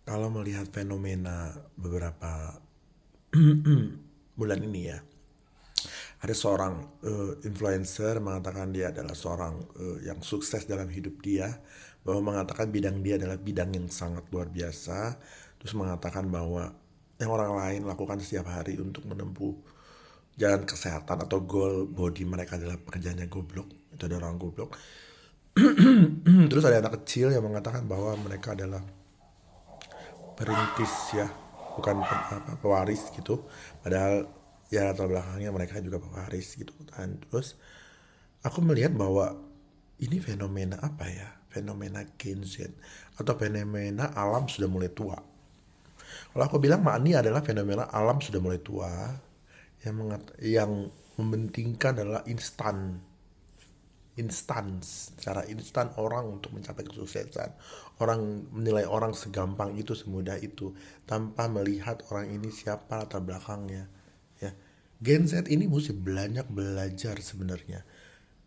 Kalau melihat fenomena beberapa bulan ini ya, ada seorang influencer mengatakan dia adalah seorang yang sukses dalam hidup dia, bahwa mengatakan bidang dia adalah bidang yang sangat luar biasa, terus mengatakan bahwa yang orang lain lakukan setiap hari untuk menempuh jalan kesehatan atau goal body mereka adalah pekerjaannya goblok, itu ada orang goblok. Terus ada anak kecil yang mengatakan bahwa mereka adalah perintis ya, bukan pewaris gitu, padahal ya latar belakangnya mereka juga pewaris gitu kan. Terus aku melihat bahwa ini fenomena apa ya, fenomena Gen Z atau fenomena alam sudah mulai tua. Kalau aku bilang ini adalah fenomena alam sudah mulai tua, yang mementingkan adalah secara instan orang untuk mencapai kesuksesan. Orang menilai orang segampang itu, semudah itu, tanpa melihat orang ini siapa latar belakangnya ya. Gen Z ini mesti banyak belajar sebenarnya.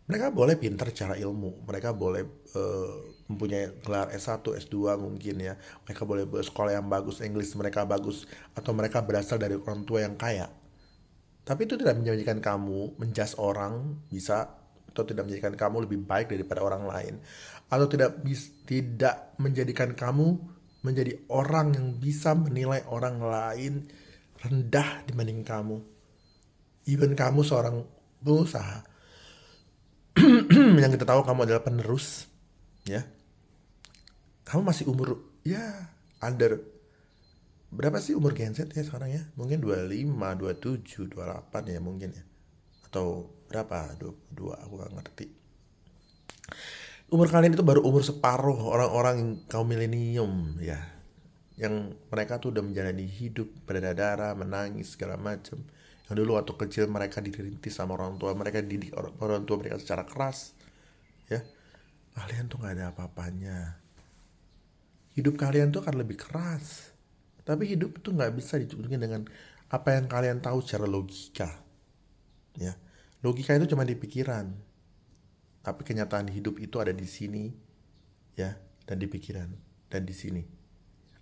Mereka boleh pintar secara ilmu, mereka boleh mempunyai gelar S1, S2 mungkin ya, mereka boleh bersekolah yang bagus, English mereka bagus, atau mereka berasal dari orang tua yang kaya. Tapi itu tidak menjadikan kamu menjudge orang bisa, atau tidak menjadikan kamu lebih baik daripada orang lain, atau tidak menjadikan kamu menjadi orang yang bisa menilai orang lain rendah dibanding kamu. Even kamu seorang pengusaha yang kita tahu kamu adalah penerus ya, kamu masih umur ya under, berapa sih umur Gen Z ya sekarang ya? Mungkin 25, 27, 28 ya mungkin ya. Atau berapa? 22, aku gak ngerti. Umur kalian itu baru umur separuh orang-orang kaum milenium ya. Yang mereka tuh udah menjalani hidup berdarah-darah, menangis segala macam. Yang dulu waktu kecil mereka dirintis sama orang tua, mereka didik orang tua mereka secara keras ya. Kalian tuh gak ada apa-apanya. Hidup kalian tuh akan lebih keras. Tapi hidup itu nggak bisa ditunjukin dengan apa yang kalian tahu secara logika. Ya, logika itu cuma di pikiran. Tapi kenyataan hidup itu ada di sini, ya, dan di pikiran, dan di sini.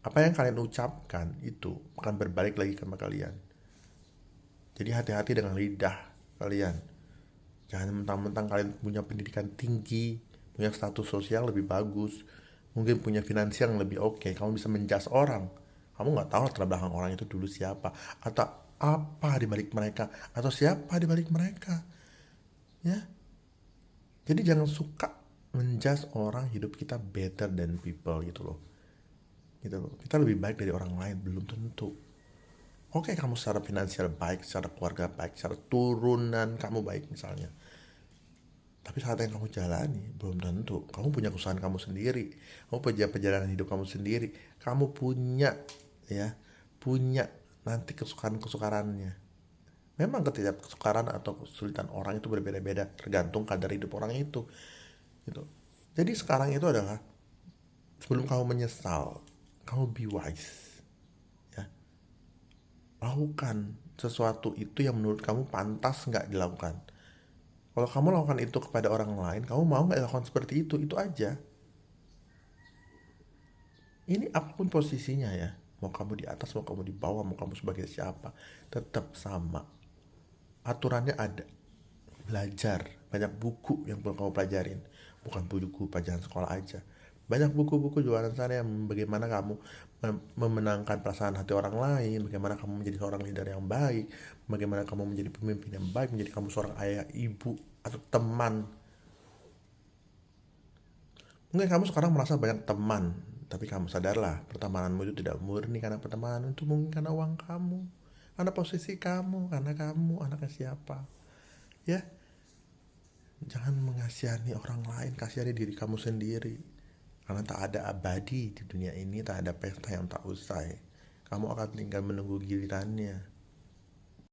Apa yang kalian ucapkan itu akan berbalik lagi ke kalian. Jadi hati-hati dengan lidah kalian. Jangan mentang-mentang kalian punya pendidikan tinggi, punya status sosial lebih bagus, mungkin punya finansial yang lebih oke, kamu bisa menjudge orang. Kamu nggak tahu latar belakang orang itu dulu siapa, atau apa di balik mereka, atau siapa di balik mereka. Ya, jadi jangan suka menjudge orang hidup kita better than people gitu loh. Gitu loh. Kita lebih baik dari orang lain belum tentu. Oke, kamu secara finansial baik, secara keluarga baik, secara turunan kamu baik misalnya. Tapi saat yang kamu jalani belum tentu. Kamu punya kesusahan kamu sendiri. Kamu punya perjalanan hidup kamu sendiri. Kamu punya ya, punya nanti kesukarannya. Memang ketidak kesukaran atau kesulitan orang itu berbeda-beda tergantung kadar hidup orang itu. Gitu. Jadi sekarang itu adalah sebelum kamu menyesal, kamu be wise. Ya, lakukan sesuatu itu yang menurut kamu pantas nggak dilakukan. Kalau kamu lakukan itu kepada orang lain, kamu mau nggak lakukan seperti itu aja. Ini apapun posisinya ya, mau kamu di atas, mau kamu di bawah, mau kamu sebagai siapa, tetap sama. Aturannya ada. Belajar, banyak buku yang perlu kamu pelajarin, bukan buku pelajaran sekolah aja. Banyak buku-buku di luar sana yang bagaimana kamu memenangkan perasaan hati orang lain, bagaimana kamu menjadi seorang leader yang baik, bagaimana kamu menjadi pemimpin yang baik, menjadi kamu seorang ayah, ibu, atau teman. Mungkin kamu sekarang merasa banyak teman, tapi kamu sadarlah pertemananmu itu tidak murni karena pertemanan itu, mungkin karena uang kamu, karena posisi kamu, karena kamu anaknya siapa. Ya, jangan mengasihani orang lain, kasihani diri kamu sendiri. Karena tak ada abadi di dunia ini, tak ada pesta yang tak usai. Kamu akan tinggal menunggu gilirannya.